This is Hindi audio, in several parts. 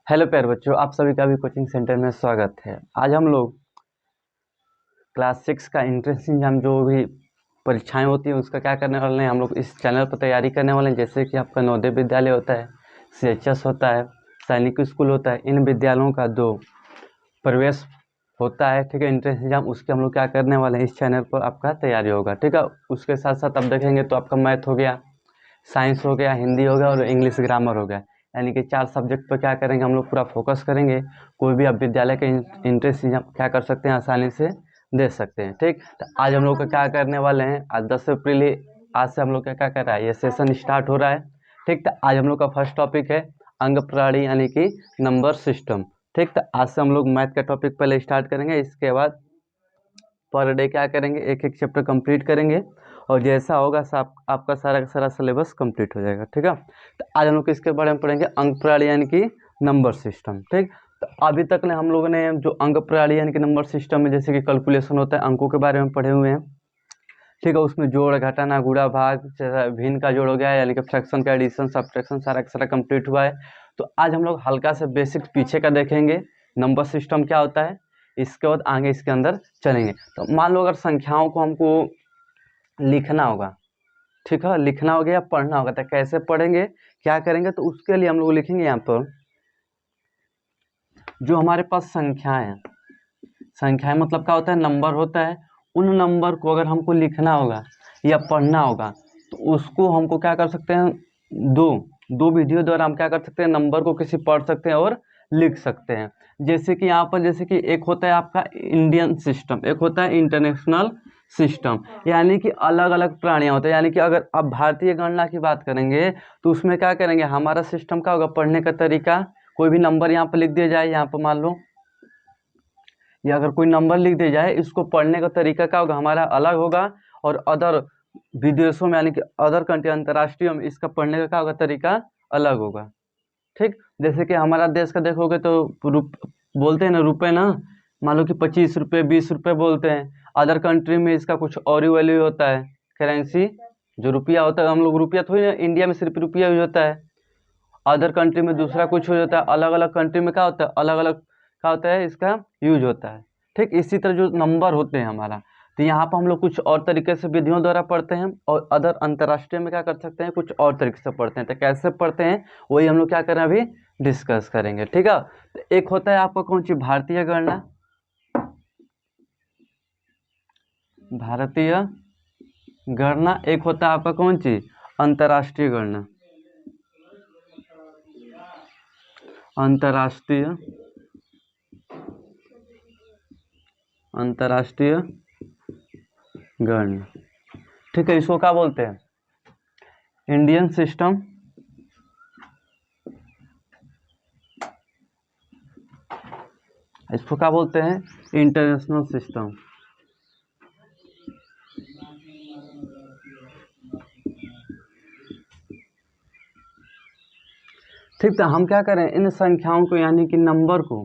हेलो प्यारे बच्चों, आप सभी का भी कोचिंग सेंटर में स्वागत है। आज हम लोग क्लास 6 का एंट्रेंस एग्जाम जो भी परीक्षाएं होती हैं उसका क्या करने वाले हैं। हम लोग इस चैनल पर तैयारी करने वाले हैं। जैसे कि आपका नवोदय विद्यालय होता है, CHS होता है, सैनिक स्कूल होता है, इन विद्यालयों का जो प्रवेश होता है, ठीक है, एंट्रेंस एग्जाम, उसके हम लोग क्या करने वाले हैं, इस चैनल पर आपका तैयारी होगा। ठीक है, उसके साथ साथ आप देखेंगे तो आपका मैथ हो गया, साइंस हो गया, हिंदी हो गया और इंग्लिश ग्रामर हो गया। यानी कि 4 सब्जेक्ट पर क्या करेंगे, हम लोग पूरा फोकस करेंगे। कोई भी आप विद्यालय के इंट्रेंस एग्जाम क्या कर सकते हैं, आसानी से दे सकते हैं। ठीक, तो आज हम लोग का क्या करने वाले हैं, आज 10 अप्रैल आज से हम लोग का क्या कर रहा है, ये सेशन स्टार्ट हो रहा है। ठीक, तो आज हम लोग का फर्स्ट टॉपिक है अंग प्रणाली यानी कि नंबर सिस्टम। ठीक, तो आज से हम लोग मैथ का टॉपिक पहले स्टार्ट करेंगे, इसके बाद पर डे क्या करेंगे, एक एक चैप्टर कंप्लीट करेंगे और जैसा होगा आपका सारा का सारा सिलेबस कंप्लीट हो जाएगा। ठीक है, तो आज हम लोग किसके बारे में पढ़ेंगे, अंक प्रणाली यानी कि नंबर सिस्टम। ठीक, तो अभी तक ने हम लोगों ने जो अंक प्रणाली यानी कि नंबर सिस्टम में जैसे कि कैलकुलेशन होता है, अंकों के बारे में पढ़े हुए हैं। ठीक है, उसमें जोड़ घटाना गुणा भाग भिन्न का जोड़ हो गया, यानी कि फ्रैक्शन का एडिशन सब्ट्रैक्शन सारा का सारा कंप्लीट हुआ है। तो आज हम लोग हल्का से बेसिक पीछे का देखेंगे, नंबर सिस्टम क्या होता है, इसके बाद आगे इसके अंदर चलेंगे। तो मान लो अगर संख्याओं को हमको लिखना होगा, ठीक है, लिखना होगा या पढ़ना होगा, तो कैसे पढ़ेंगे, क्या करेंगे, तो उसके लिए हम लोग लिखेंगे यहाँ पर जो हमारे पास संख्याएं हैं। संख्याएं मतलब क्या होता है, नंबर होता है। उन नंबर को अगर हमको लिखना होगा या पढ़ना होगा तो उसको हमको क्या कर सकते हैं, दो दो विधियों द्वारा हम क्या कर सकते हैं, नंबर को किसी पढ़ सकते हैं और लिख सकते हैं। जैसे कि यहाँ पर जैसे कि एक होता है आपका इंडियन सिस्टम, एक होता है इंटरनेशनल सिस्टम, यानी कि अलग अलग प्रणालियाँ होती है। यानी कि अगर आप भारतीय गणना की बात करेंगे तो उसमें क्या करेंगे, हमारा सिस्टम क्या होगा, पढ़ने का तरीका, कोई भी नंबर यहाँ पर लिख दिया जाए, यहाँ पर मान लो या अगर कोई नंबर लिख दिया जाए, इसको पढ़ने का तरीका क्या होगा, हमारा अलग होगा। और अदर विदेशों में यानी कि अदर कंट्री अंतर्राष्ट्रीय में इसका पढ़ने का क्या होगा, तरीका अलग होगा। ठीक, जैसे कि हमारा देश का देखोगे तो बोलते हैं ना रुपए ना, मान लो कि 25 रुपये 20 रुपये बोलते हैं। अदर कंट्री में इसका कुछ और ही वैल्यू होता है, करेंसी जो रुपया होता है। हम लोग रुपया थोड़ी ना, इंडिया में सिर्फ रुपया यूज होता है, अदर कंट्री में दूसरा कुछ हो जाता है। अलग अलग कंट्री में क्या होता है, अलग अलग क्या होता है, इसका यूज होता है। ठीक, इसी तरह जो नंबर होते हैं हमारा, तो यहाँ पर हम लोग कुछ और तरीके से विधियों द्वारा पढ़ते हैं और अदर अंतर्राष्ट्रीय में क्या कर सकते हैं, कुछ और तरीके से पढ़ते हैं। तो कैसे पढ़ते हैं वही हम लोग क्या करें, अभी डिस्कस करेंगे। ठीक है, तो एक होता है आपका कौन सी, भारतीय गणना, भारतीय गणना। एक होता है आपका कौन सी, अंतर्राष्ट्रीय गणना, अंतर्राष्ट्रीय अंतर्राष्ट्रीय गणना। ठीक है, इसको क्या बोलते हैं, इंडियन सिस्टम, इसको क्या बोलते हैं, इंटरनेशनल सिस्टम। ठीक, तो हम क्या करें, इन संख्याओं को यानी कि नंबर को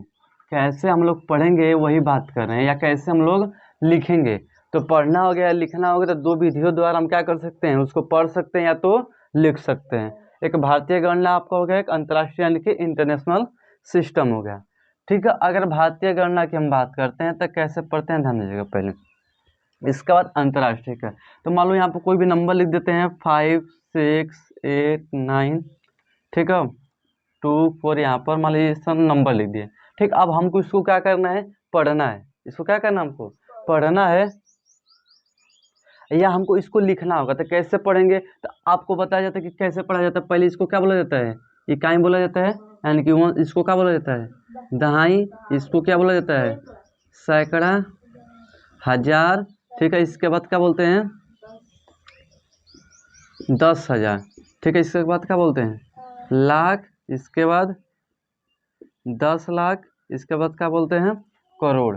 कैसे हम लोग पढ़ेंगे वही बात कर रहे हैं, या कैसे हम लोग लिखेंगे। तो पढ़ना हो गया, लिखना हो गया, तो दो विधियों द्वारा हम क्या कर सकते हैं, उसको पढ़ सकते हैं या तो लिख सकते हैं। एक भारतीय गणना आपका हो गया, एक अंतर्राष्ट्रीय यानी कि इंटरनेशनल सिस्टम हो गया। ठीक है, अगर भारतीय गणना की हम बात करते हैं तो कैसे पढ़ते हैं, ध्यान दीजिएगा पहले, इसके बाद अंतर्राष्ट्रीय का। तो मान लो यहाँ पर कोई भी नंबर लिख देते हैं, 5 6 8 9, ठीक है, 2 4, यहाँ पर मान लीजिए सब नंबर लिख दिए। ठीक, अब हमको इसको क्या करना है, पढ़ना है। इसको क्या करना है, हमको पढ़ना है, या हमको इसको लिखना होगा। तो कैसे पढ़ेंगे, तो आपको बताया जाता है कि कैसे पढ़ा जाता है। पहले इसको क्या बोला जाता है, इकाई बोला जाता है, यानी कि इसको क्या बोला जाता है, दहाई। इसको क्या बोला जाता है, सैकड़ा, हजार। ठीक है, इसके बाद क्या बोलते हैं, 10,000। ठीक है, इसके बाद क्या बोलते हैं, लाख। इसके बाद 10 लाख। इसके बाद क्या बोलते हैं, करोड़।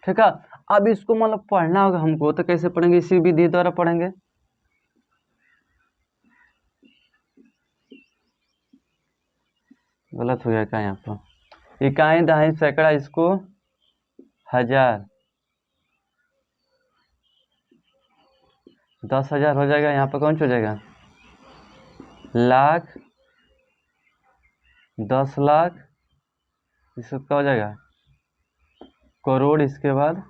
ठीक है, अब इसको मतलब पढ़ना होगा हमको, तो कैसे पढ़ेंगे, इसी विधि द्वारा पढ़ेंगे। गलत हो गया क्या यहाँ पर, इकाई दहाई सैकड़ा, इसको हजार, 10,000 हो जाएगा। यहाँ पर कौन सा हो जाएगा, लाख, 10 लाख, इसका क्या हो जाएगा करोड़, इसके बाद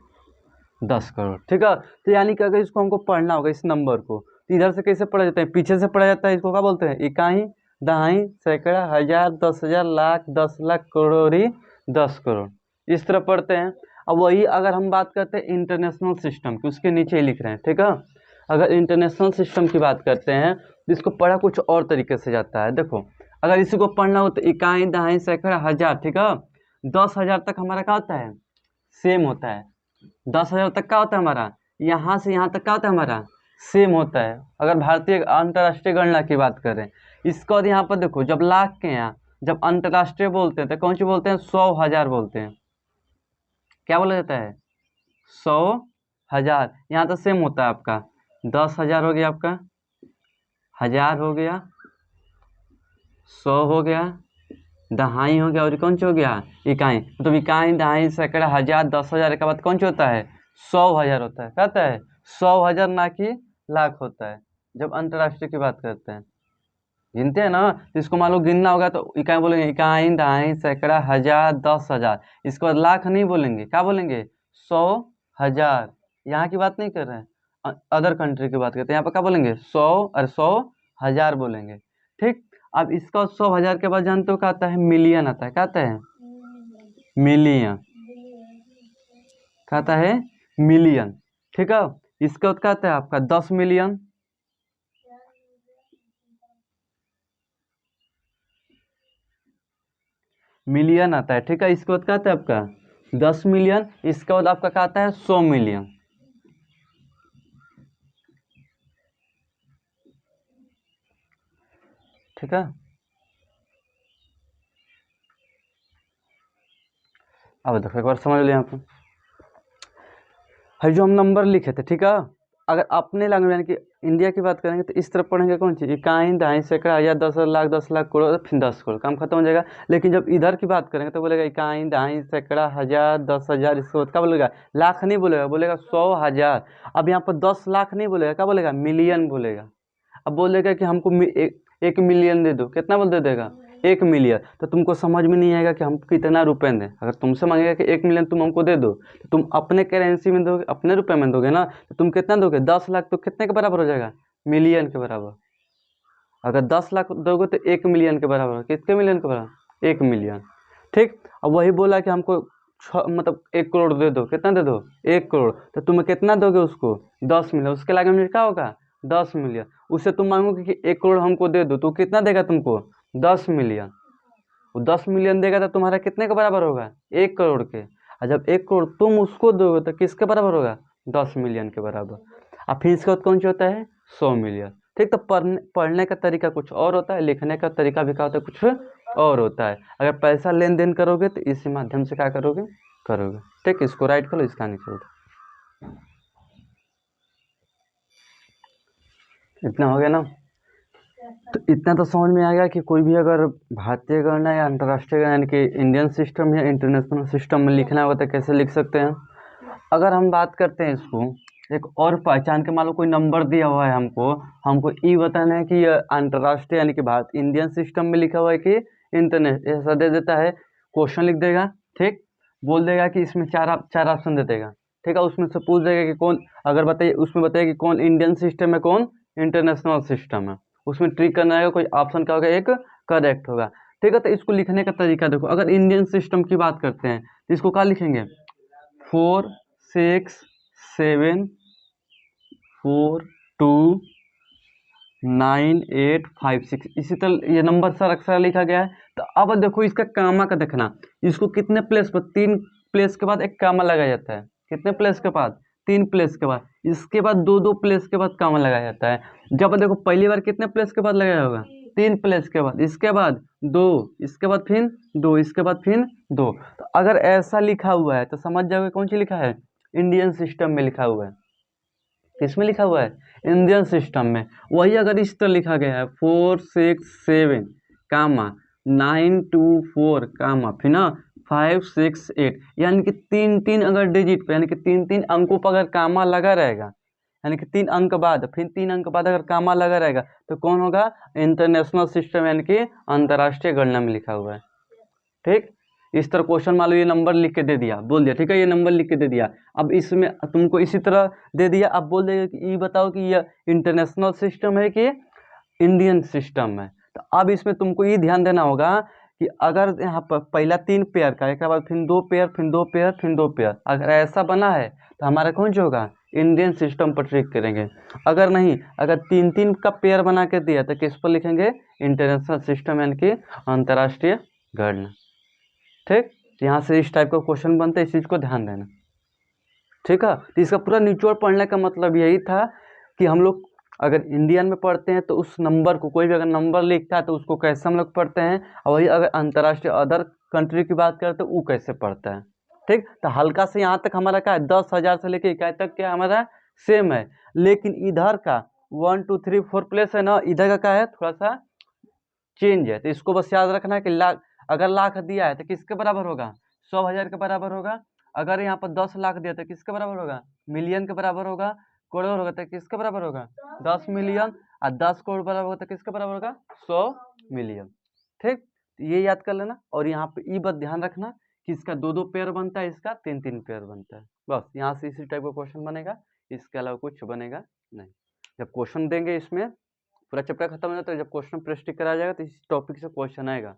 10 करोड़। ठीक है, तो यानी कि अगर इसको हमको पढ़ना होगा इस नंबर को, तो इधर से कैसे पढ़ा जाता है, पीछे से पढ़ा जाता है। इसको क्या बोलते हैं, इकाई, दहाई, सैकड़ा, हजार, 10,000, लाख, 10 लाख, करोड़ी, 10 करोड़, इस तरह पढ़ते हैं। अब वही अगर हम बात करते हैं इंटरनेशनल सिस्टम की, उसके नीचे ही लिख रहे हैं। ठीक है, अगर इंटरनेशनल सिस्टम की बात करते हैं तो इसको पढ़ा कुछ और तरीके से जाता है। देखो, अगर इसी को पढ़ना हो तो इकाई, दहाई, सैकड़ा, हजार, ठीक है, 10,000 तक हमारा क्या होता है, सेम होता है। 10,000 तक का होता है हमारा, यहाँ से यहाँ तक का होता है हमारा, सेम होता है। अगर भारतीय अंतर्राष्ट्रीय गणना की बात करें, इसका और यहाँ पर देखो, जब लाख के यहाँ जब अंतर्राष्ट्रीय बोलते हैं तो कौन सी बोलते हैं, 100,000 बोलते हैं। क्या बोला जाता है, 100,000। यहाँ तो सेम होता है आपका, 10,000 हो गया, आपका 1000 हो गया, 100 हो गया, दहाई हो गया, और कौन सा हो गया, इकाई। मतलब इकाई, दहाई, सैकड़ा, हजार, 10,000 के बाद कौन सा होता है, 100,000 होता है। कहता है 100,000, ना कि लाख होता है जब अंतर्राष्ट्रीय की बात करते हैं। गिनते हैं ना, तो इसको मान लो गिनना होगा तो इकाई बोलेंगे, इकाई, दहाई, सैकड़ा, हजार, 10,000। इसके बाद लाख नहीं बोलेंगे, क्या बोलेंगे, 100,000। यहाँ की बात नहीं कर रहे हैं, अदर कंट्री की बात करते हैं। यहाँ पर क्या बोलेंगे, 100,000 बोलेंगे। ठीक, अब इसका 100,000 के बाद जानते हो क्या आता है, मिलियन आता है। क्या आता है, मिलियन। क्या आता है, मिलियन। ठीक है, इसका क्या आता है आपका 10 मिलियन। मिलियन आता है। ठीक है, इसके बाद क्या आता है आपका 10 मिलियन। इसके बाद आपका क्या आता है, 100 मिलियन। ठीक है, अब देखो एक बार समझ लो, यहाँ पर है जो हम नंबर लिखे थे। ठीक है, अगर अपने लैंग्वेज यानी कि इंडिया की बात करेंगे तो इस तरफ पढ़ेंगे कौन सी, इकाई, दहाई, सैकड़ा, हजार, 10,000, 10 लाख, करोड़, फिर 10 करोड़, काम खत्म हो जाएगा। लेकिन जब इधर की बात करेंगे तो बोलेगा इकाई, दहाई, सैकड़ा, हजार, 10,000, इसके बाद क्या बोलेगा, लाख नहीं बोलेगा, बोलेगा 100,000। अब यहाँ पर 10 लाख नहीं बोलेगा, क्या बोलेगा, मिलियन बोलेगा। अब बोलेगा कि हमको एक मिलियन दे दो, कितना बोल दे देगा, 1 मिलियन। तो तुमको समझ में नहीं आएगा कि हम कितना रुपए दें। अगर तुमसे मांगेगा कि 1 मिलियन तुम हमको दे दो, तो तुम अपने करेंसी में दोगे, अपने रुपए में दोगे ना, तो तुम कितना दोगे, 10 लाख, तो कितने के बराबर हो जाएगा, मिलियन के बराबर। अगर 10 लाख दोगे तो 1 मिलियन के बराबर, कितने मिलियन के बराबर, 1 मिलियन। ठीक, अब वही बोला कि हमको मतलब 1 करोड़ दे दो, कितना दे दो, 1 करोड़। तो तुम कितना दोगे उसको, 10 मिलियन। उसके लागे में क्या होगा, 10 मिलियन। उससे तुम मांगोगे कि 1 करोड़ हमको दे दो, तो कितना देगा तुमको, 10 मिलियन। वो 10 मिलियन देगा तो तुम्हारा कितने के बराबर होगा, 1 करोड़ के। और जब 1 करोड़ तुम उसको दोगे तो किसके बराबर होगा, 10 मिलियन के बराबर। और फिर इसके बाद कौन सा होता है, 100 मिलियन। ठीक, तो पढ़ने का तरीका कुछ और होता है, लिखने का तरीका भी क्या होता है, कुछ और होता है। अगर पैसा लेन देन करोगे तो इसी माध्यम से क्या करोगे, करोगे। ठीक, इसको राइट करो, इसका नहीं चलता। इतना हो गया ना, तो इतना तो समझ में आ गया कि कोई भी अगर भारतीय गणना या अंतर्राष्ट्रीय गणना यानी कि इंडियन सिस्टम या इंटरनेशनल सिस्टम में लिखना होगा तो कैसे लिख सकते हैं। अगर हम बात करते हैं इसको एक और पहचान के, मान लो कोई नंबर दिया हुआ है हमको हमको ये बताना है कि ये अंतर्राष्ट्रीय यानी कि भारत इंडियन सिस्टम में लिखा हुआ है कि इंटरनेट, ऐसा दे देता है। क्वेश्चन लिख देगा, ठीक, बोल देगा कि इसमें चार ऑप्शन दे देगा। ठीक है, उसमें से पूछ देगा कि कौन, अगर बताइए उसमें बताइए कि कौन इंडियन सिस्टम है, कौन इंटरनेशनल सिस्टम है। उसमें ट्रिक करना है, कोई ऑप्शन क्या होगा, एक करेक्ट होगा। ठीक है, तो इसको लिखने का तरीका देखो। अगर इंडियन सिस्टम की बात करते हैं तो इसको क्या लिखेंगे, 4 6 7 4 2 9 8 5 6, इसी तरह ये नंबर सर अक्सर लिखा गया है। तो अब देखो इसका कामा का देखना, इसको कितने प्लेस पर, 3 प्लेस के बाद एक कामा लगाया जाता है। कितने प्लेस के बाद, 3 प्लेस के बाद। इसके बाद 2 प्लेस के बाद कामा लगाया जाता है। जब देखो पहली बार कितने प्लेस के बाद लगाया होगा, 3 प्लेस के बाद, इसके बाद 2, इसके बाद फिर 2, इसके बाद फिर 2। तो अगर ऐसा लिखा हुआ है तो समझ जाओगे कौन सी लिखा है, इंडियन सिस्टम में लिखा हुआ है। किसमें लिखा हुआ है, इंडियन सिस्टम में। वही अगर इस तरह लिखा गया है 4 6 7 कामा 9 2 4 कामा फिर ना 5 6 8, यानी कि 3 3 अगर डिजिट पे यानी कि 3 3 अंकों पर अगर कामा लगा रहेगा, यानी कि 3 अंक बाद, फिर 3 अंक बाद अगर कामा लगा रहेगा तो कौन होगा, इंटरनेशनल सिस्टम यानी कि अंतर्राष्ट्रीय गणना में लिखा हुआ है। ठीक, इस तरह क्वेश्चन मान लो ये नंबर लिख के दे दिया, बोल दिया ठीक है, ये नंबर लिख के दे दिया। अब इसमें तुमको इसी तरह दे दिया, अब बोल देगा कि ये बताओ कि ये इंटरनेशनल सिस्टम है कि इंडियन सिस्टम है। तो अब इसमें तुमको ये ध्यान देना होगा कि अगर यहाँ पर पहला 3 पेयर का, एक बाद फिर 2 पेयर, फिर 2 पेयर, फिर 2 पेयर, अगर ऐसा बना है तो हमारा कौन सा होगा, इंडियन सिस्टम पर ट्रिक करेंगे। अगर नहीं, अगर 3-3 का पेयर बना के दिया तो किस पर लिखेंगे, इंटरनेशनल सिस्टम यानी कि अंतर्राष्ट्रीय गणना। ठीक, यहाँ से इस टाइप का क्वेश्चन बनता है, इस चीज़ को ध्यान देना। ठीक है, तो इसका पूरा निचोड़ पढ़ने का मतलब यही था कि हम लोग अगर इंडियन में पढ़ते हैं तो उस नंबर को, कोई भी अगर नंबर लिखता है तो उसको कैसे हम लोग पढ़ते हैं, और वही अगर अंतर्राष्ट्रीय अदर कंट्री की बात करें तो वो कैसे पढ़ता है। ठीक, तो हल्का से यहाँ तक हमारा क्या है, 10,000 से लेके इकाई तक क्या हमारा सेम है, लेकिन इधर का 1 2 3 4 प्लेस है ना, इधर का क्या है, थोड़ा सा चेंज है। तो इसको बस याद रखना है कि लाख, अगर लाख दिया है तो किसके बराबर होगा, 100,000 के बराबर होगा। अगर यहाँ पर 10 लाख दिया तो किसके बराबर होगा, मिलियन के बराबर होगा। करोड़ होगा तो किसके बराबर होगा, 10 मिलियन। और 10 करोड़ बराबर होगा तो किसके बराबर होगा, 100 मिलियन। ठीक, तो ये याद कर लेना। और यहाँ पे ये बात ध्यान रखना कि इसका 2-2 पेयर बनता है, इसका 3-3 पेयर बनता है। बस यहाँ से इसी टाइप का क्वेश्चन बनेगा, इसके अलावा कुछ बनेगा नहीं। जब क्वेश्चन देंगे इसमें पूरा चैप्टर खत्म हो जाता है, जब क्वेश्चन प्रैक्टिस करा जाएगा तो इस टॉपिक से क्वेश्चन आएगा,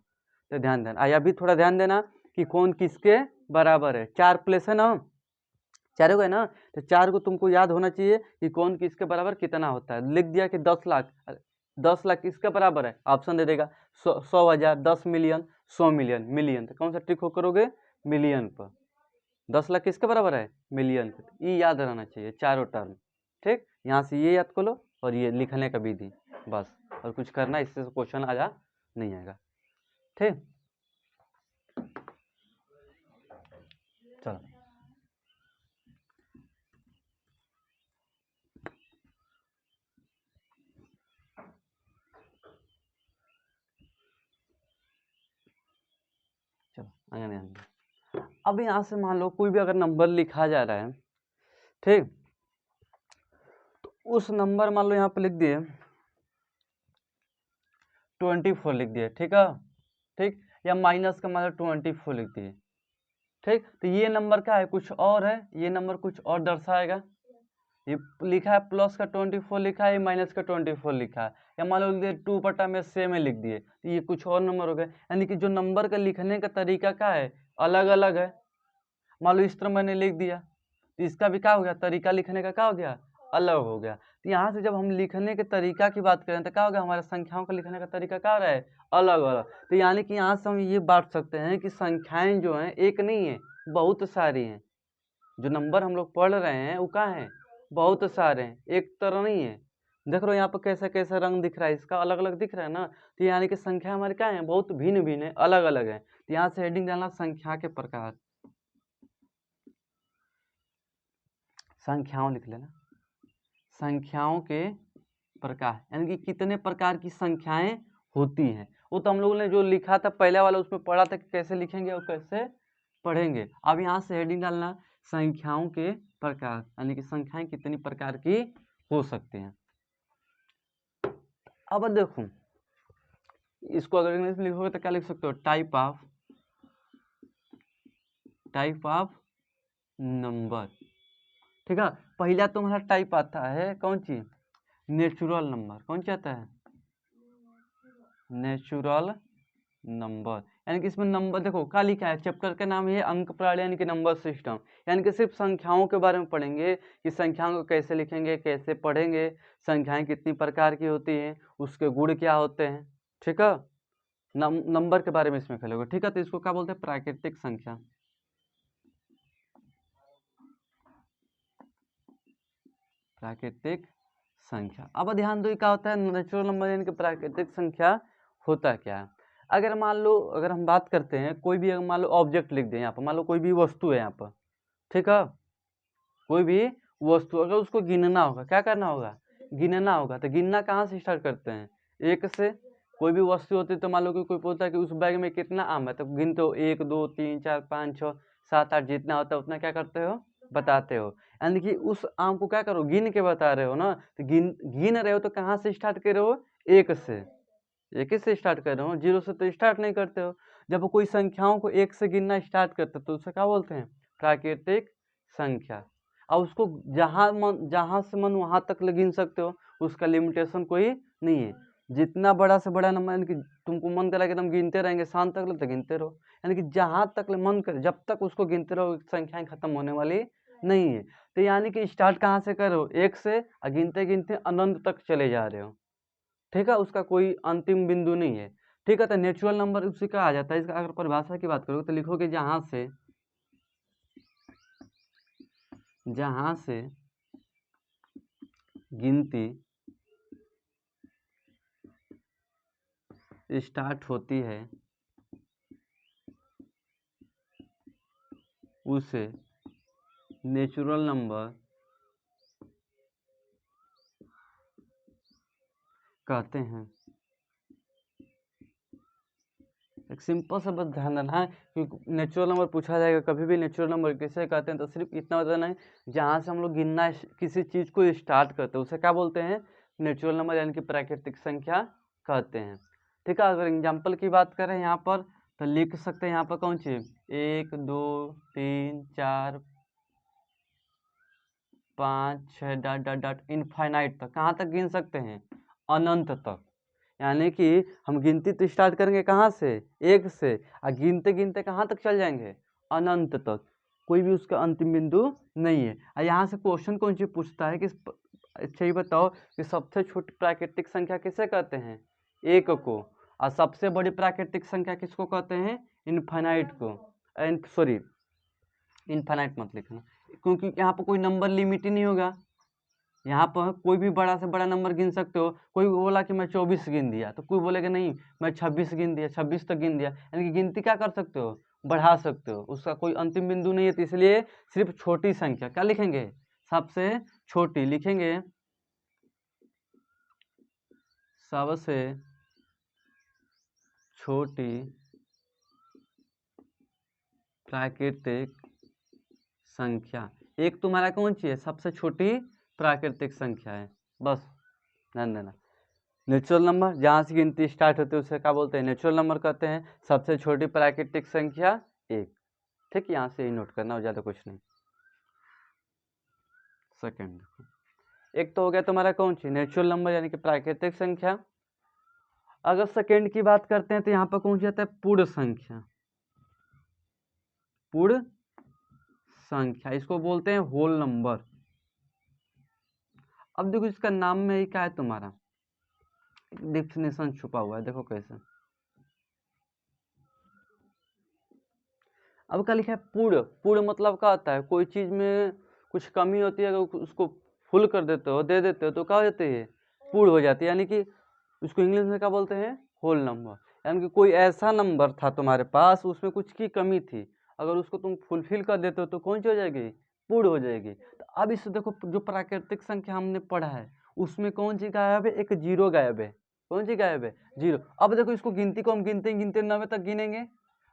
तो ध्यान देना। आया अभी थोड़ा ध्यान देना कि कौन किसके बराबर है। 4 प्लेस है ना, 4 हो गए ना, तो 4 को तुमको याद होना चाहिए कि कौन किसके बराबर कितना होता है। लिख दिया कि 10 लाख, 10 लाख किसके बराबर है, ऑप्शन दे देगा 100,000, 10 मिलियन, 100 मिलियन। मिलियन तो कौन सा ट्रिक हो करोगे, मिलियन पर। 10 लाख किसके बराबर है, मिलियन पे। ये याद रहना चाहिए चारों टर्म। ठीक, यहाँ से ये याद कर लो और ये लिखने का विधि, बस। और कुछ करना, इससे क्वेश्चन आया नहीं आएगा। ठीक, चलो चलो आगे नहीं। अब यहाँ से मान लो कोई भी अगर नंबर लिखा जा रहा है, ठीक, तो उस नंबर मान लो यहाँ पे लिख दिए 24 लिख दिए, ठीक है। ठीक, या माइनस का मान लो 24 लिख दिए। ठीक, तो ये नंबर क्या है, कुछ और है, ये नंबर कुछ और दर्शाएगा। ये लिखा है प्लस का 24 लिखा है, माइनस का 24 लिखा है, या मान लो 2 में से में लिख दिए, तो ये कुछ और नंबर हो गए। यानी कि जो नंबर का लिखने का तरीका क्या है, अलग अलग है। मान लो इस तरह मैंने लिख दिया तो इसका भी क्या हो गया, तरीका लिखने का क्या हो गया, अलग हो गया। तो यहाँ से जब हम लिखने के तरीका की बात करें तो क्या होगा, हमारे संख्याओं का लिखने का तरीका क्या हो रहा है, अलग अलग। तो यानी कि यहाँ से हम ये बांट सकते हैं कि संख्याएं जो हैं एक नहीं है, बहुत सारी हैं। जो नंबर हम लोग पढ़ रहे हैं वो क्या है, बहुत सारे हैं, एक तरह नहीं है। देख रहे हो यहाँ पर कैसा कैसा रंग दिख रहा है, इसका अलग अलग दिख रहा है ना। तो यानी कि संख्या हमारे क्या है, बहुत भिन्न भिन्न है, अलग अलग है। तो यहाँ से हेडिंग डालना संख्या के प्रकार, संख्याओं लिख लेना, संख्याओं के प्रकार, यानी कि कितने प्रकार की संख्याएं होती हैं। वो तो हम लोगों ने जो लिखा था पहले वाला उसमें पढ़ा था कि कैसे लिखेंगे और कैसे पढ़ेंगे। अब यहाँ से हेडिंग डालना संख्याओं के प्रकार, यानी कि संख्याएं कितनी प्रकार की हो सकती हैं। अब देखो इसको अगर इंग्लिश में लिखोगे तो क्या लिख सकते हो, टाइप ऑफ नंबर। ठीक है, पहला तुम्हारा टाइप आता है कौन सी, नेचुरल नंबर। कौन सी आता है, नेचुरल नंबर। यानी कि इसमें नंबर देखो क्या लिखा है, चैप्टर का नाम है अंक प्रणाली यानी कि नंबर सिस्टम। यानी कि सिर्फ संख्याओं के बारे में पढ़ेंगे कि संख्याओं को कैसे लिखेंगे, कैसे पढ़ेंगे, संख्याएं कितनी प्रकार की होती हैं, उसके गुण क्या होते हैं। ठीक है, नंबर के बारे में इसमें खेलोगे। ठीक है, तो इसको क्या बोलते हैं, प्राकृतिक संख्या। प्राकृतिक संख्या। अब ध्यान दो क्या होता है नेचुरल नंबर, यानी कि प्राकृतिक संख्या होता क्या है। अगर मान लो, अगर हम बात करते हैं कोई भी, अगर मान लो ऑब्जेक्ट लिख दें यहाँ पर, मान लो कोई भी वस्तु है यहाँ पर, ठीक है, कोई भी वस्तु, अगर उसको गिनना होगा, क्या करना होगा, गिनना होगा। तो गिनना कहाँ से स्टार्ट करते हैं, 1 से। कोई भी वस्तु होती है तो मान लो कि कोई पूछता है कि उस बैग में कितना आम है, तो गिनते हो 1 2 3 4 5 6 7 8, जितना होता है उतना क्या करते हो, बताते हो, यानी कि उस आम को क्या करो, गिन के बता रहे हो ना, तो गिन रहे हो तो कहाँ से स्टार्ट कर रहे हो, एक से, एक ही से स्टार्ट कर रहे हो, जीरो से तो स्टार्ट नहीं करते हो। जब कोई संख्याओं को एक से गिनना स्टार्ट करते हो तो उसे क्या बोलते हैं, प्राकृतिक संख्या। और उसको जहाँ से मन वहाँ तक गिन सकते हो, उसका लिमिटेशन कोई नहीं है। जितना बड़ा से बड़ा नंबर, यानी कि तुमको मन करा कि तुम गिनते रहेंगे शाम तक तो गिनते रहो, यानी कि जहाँ तक मन करे जब तक उसको गिनते रहो, संख्याएं खत्म होने वाली नहीं है। तो यानी कि स्टार्ट कहाँ से करो, एक से, और गिनते गिनते अनंत तक चले जा रहे हो। ठीक है, उसका कोई अंतिम बिंदु नहीं है। ठीक है, तो नेचुरल नंबर उसी का आ जाता है। इसका अगर परिभाषा की बात करोगे तो लिखोगे जहाँ से गिनती स्टार्ट होती है उसे नेचुरल नंबर कहते हैं। एक सिंपल सा बस ध्यान देना है, क्योंकि नेचुरल नंबर पूछा जाएगा, कभी भी नेचुरल नंबर किसे कहते हैं, तो सिर्फ इतना बताना है, जहाँ से हम लोग गिनना किसी चीज़ को स्टार्ट करते हैं उसे क्या बोलते हैं, नेचुरल नंबर, यानी कि प्राकृतिक संख्या कहते हैं। ठीक है, अगर एग्जाम्पल की बात करें यहाँ पर तो लिख सकते हैं यहाँ पर कौन सी, 1 2 3 4 5 6 डॉट डॉट डॉट इनफाइनाइट तक, कहाँ तक गिन सकते हैं, अनंत तक। यानी कि हम गिनती तो स्टार्ट करेंगे कहाँ से, एक से, और गिनते गिनते कहाँ तक चल जाएंगे, अनंत तक, कोई भी उसका अंतिम बिंदु नहीं है। और यहाँ से क्वेश्चन कौन सी पूछता है कि अच्छा ये बताओ कि सबसे छोटी प्राकृतिक संख्या किसे कहते हैं, एक को, और सबसे बड़ी प्राकृतिक संख्या किसको कहते हैं, इनफाइनाइट को। सॉरी, इनफाइनाइट मत लिखना, क्योंकि यहाँ पर कोई नंबर लिमिट ही नहीं होगा। यहाँ पर कोई भी बड़ा से बड़ा नंबर गिन सकते हो। कोई बोला कि मैं 24 गिन दिया, तो कोई बोलेगा नहीं मैं 26 गिन दिया, 26 तक गिन दिया, यानी कि गिनती क्या कर सकते हो, बढ़ा सकते हो, उसका कोई अंतिम बिंदु नहीं है। तो इसलिए सिर्फ छोटी संख्या क्या लिखेंगे, सबसे छोटी लिखेंगे, सबसे छोटी प्राकृतिक संख्या। एक तुम्हारा कौन सी है, सबसे छोटी प्राकृतिक संख्या है, बस ध्यान देना। नेचुरल नंबर जहाँ से गिनती स्टार्ट होती है उसे क्या बोलते हैं, नेचुरल नंबर कहते हैं। सबसे छोटी प्राकृतिक संख्या एक। ठीक, यहाँ से ही नोट करना हो, ज़्यादा कुछ नहीं। सेकंड, एक तो हो गया तुम्हारा कौन सी, नेचुरल नंबर यानी कि प्राकृतिक संख्या। अगर सेकंड की बात करते हैं तो यहाँ पर कौन सी आता है, पूर्ण संख्या। पूर्ण संख्या, इसको बोलते हैं होल नंबर। अब देखो इसका नाम में ही क्या है तुम्हारा, डेफिनेशन छुपा हुआ है, देखो कैसे। अब क्या लिखा है, पूर्ण। पूर्ण मतलब क्या होता है, कोई चीज़ में कुछ कमी होती है, अगर उसको फुल कर देते हो, दे देते हो, तो क्या हो जाती है, पूर्ण हो जाती है। यानी कि उसको इंग्लिश में क्या बोलते हैं, होल नंबर। यानी कि कोई ऐसा नंबर था तुम्हारे पास, उसमें कुछ की कमी थी, अगर उसको तुम फुलफिल कर देते हो तो कौन सी हो जाएगी, पूर्ण हो जाएगी। तो अब इसे देखो, जो प्राकृतिक संख्या हमने पढ़ा है उसमें कौन सी गायब है, एक जीरो गायब है। कौन सी गायब है, जीरो। अब देखो इसको गिनती को हम गिनते गिनते 9 तक गिनेंगे,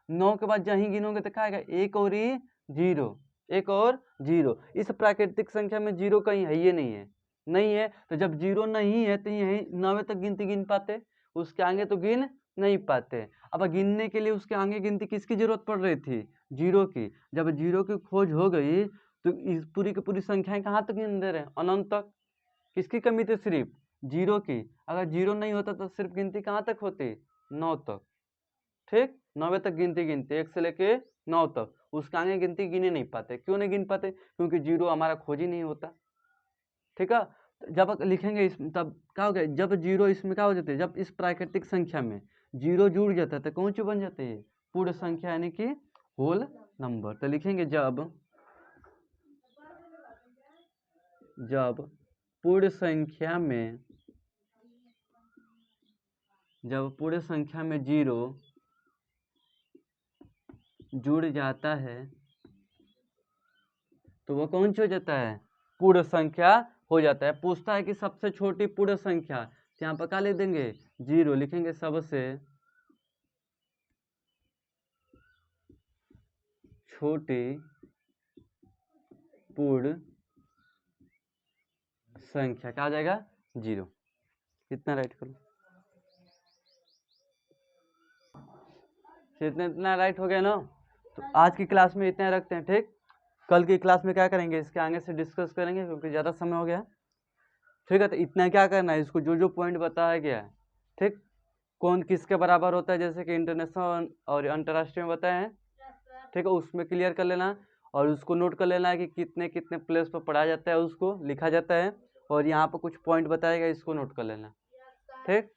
9 के बाद जहीं गिनोगे तो क्या आएगा, एक और ही जीरो, एक और जीरो। इस प्राकृतिक संख्या में जीरो कहीं है, ये नहीं है, नहीं है। तो जब जीरो नहीं है तो यही 9 तक गिनती गिन पाते, उसके आगे तो गिन नहीं पाते। अब गिनने के लिए उसके आगे गिनती किसकी जरूरत पड़ रही थी, जीरो की। जब जीरो की खोज हो गई तो इस पूरी की पूरी संख्याएं कहाँ तक गिन दे रहे हैं, अनंत तक। किसकी कमी थी, सिर्फ जीरो की। अगर जीरो नहीं होता तो सिर्फ गिनती कहाँ तक होती, 9 तक। ठीक, 9 तक गिनती गिनते, 1 से लेके 9 तक, उसके आगे गिनती गिने नहीं पाते। क्यों नहीं गिन पाते, क्योंकि जीरो हमारा खोज ही नहीं होता। ठीक है, जब लिखेंगे इस तब क्या हो गया, जब जीरो इसमें क्या हो जाते हैं, जब इस प्राकृतिक संख्या में जीरो जुड़ जाता है तो कौन सी बन जाती है, पूर्ण संख्या यानी कि होल नंबर। तो लिखेंगे जब पूर्ण संख्या में, जब पूर्ण संख्या में जीरो जुड़ जाता है तो वो कौन सी हो जाता है, पूर्ण संख्या हो जाता है। पूछता है कि सबसे छोटी पूर्ण संख्या, तो यहाँ पर क्या लिख देंगे, जीरो लिखेंगे, सबसे छोटी पूर्ण संख्या क्या आ जाएगा 0। इतना राइट करो, इतना राइट हो गया ना। तो आज की क्लास में इतना रखते हैं, ठीक। कल की क्लास में क्या करेंगे, इसके आगे से डिस्कस करेंगे क्योंकि ज़्यादा समय हो गया, ठीक है। तो इतना क्या करना है, इसको जो जो पॉइंट बताया गया है, ठीक, कौन किसके बराबर होता है, जैसे कि इंटरनेशनल और अंतर्राष्ट्रीय में बताए हैं, ठीक है, उसमें क्लियर कर लेना और उसको नोट कर लेना है कि कितने कितने प्लेस पर पढ़ाया जाता है, उसको लिखा जाता है। और यहाँ पर कुछ पॉइंट बताएगा, इसको नोट कर लेना, ठीक।